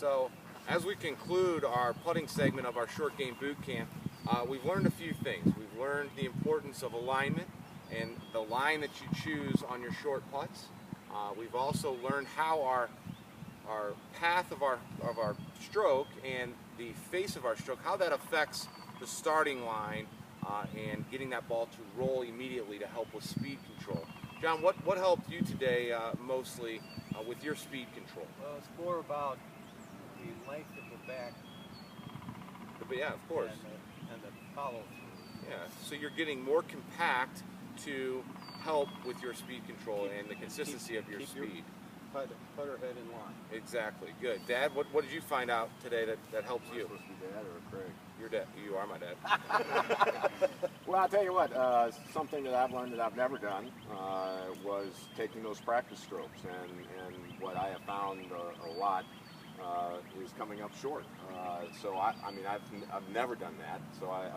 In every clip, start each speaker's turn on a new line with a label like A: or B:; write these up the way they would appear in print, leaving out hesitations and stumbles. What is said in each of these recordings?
A: So as we conclude our putting segment of our short game boot camp, we've learned a few things. We've learned the importance of alignment and the line that you choose on your short putts. We've also learned how our path of our stroke and the face of our stroke, how that affects the starting line and getting that ball to roll immediately to help with speed control. John, what helped you today mostly with your speed control?
B: Well, it's more about the length of the back.
A: But yeah, of course.
B: And the follow through.
A: Yeah, so you're getting more compact to help with your speed control and the consistency of your speed.
B: Putter head in line.
A: Exactly. Good. Dad, what did you find out today that helps you?
C: Am I supposed to be Dad or Craig?
A: Your dad. You are my dad.
C: Well, I'll tell you what, something that I've learned that I've never done was taking those practice strokes, and what I have found a lot is coming up short. So I mean, I've never done that, so I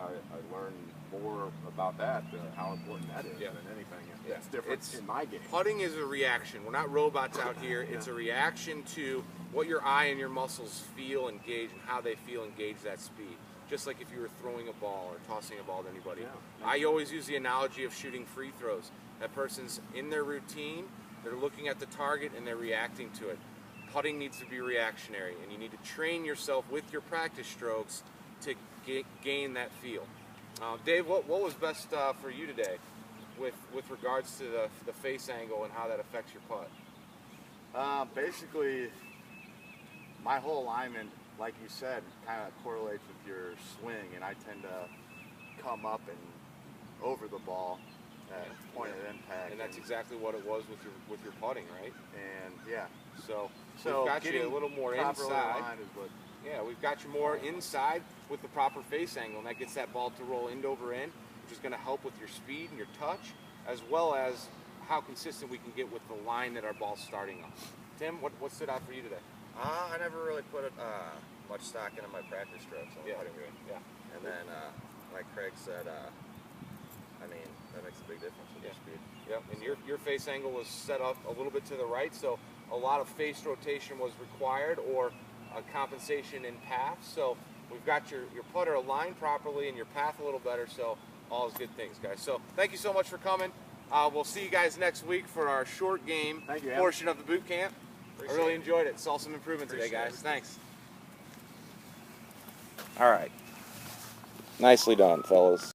C: learned more about that, how important that is than anything that's different in my game.
A: Putting is a reaction. We're not robots out here. It's a reaction to what your eye and your muscles feel and gauge, and how they feel and gauge that speed. Just like if you were throwing a ball or tossing a ball to anybody. Yeah. I always use the analogy of shooting free throws. That person's in their routine, they're looking at the target, and they're reacting to it. Putting needs to be reactionary, and you need to train yourself with your practice strokes to gain that feel. Dave, what was best for you today with regards to the face angle and how that affects your putt?
C: Basically, my whole alignment, like you said, kind of correlates with your swing, and I tend to come up and over the ball at point of impact.
A: And that's exactly what it was with your putting, right?
C: And yeah,
A: so we've got you a little more inside.
C: Yeah,
A: we've got you more inside with the proper face angle, and that gets that ball to roll end over end, which is going to help with your speed and your touch, as well as how consistent we can get with the line that our ball's starting on. Tim, what stood out for you today?
D: I never really put much stock into my practice strokes on the putting green.
A: Yeah.
D: And then, like Craig said, I mean, that makes a big difference with your speed.
A: Yep, and your face angle was set up a little bit to the right, so a lot of face rotation was required, or a compensation in path. So we've got your putter aligned properly and your path a little better, so all is good things, guys. So thank you so much for coming. We'll see you guys next week for our short game portion of the boot camp. I really enjoyed it. Saw some improvement today, guys. Thanks. All right. Nicely done, fellas.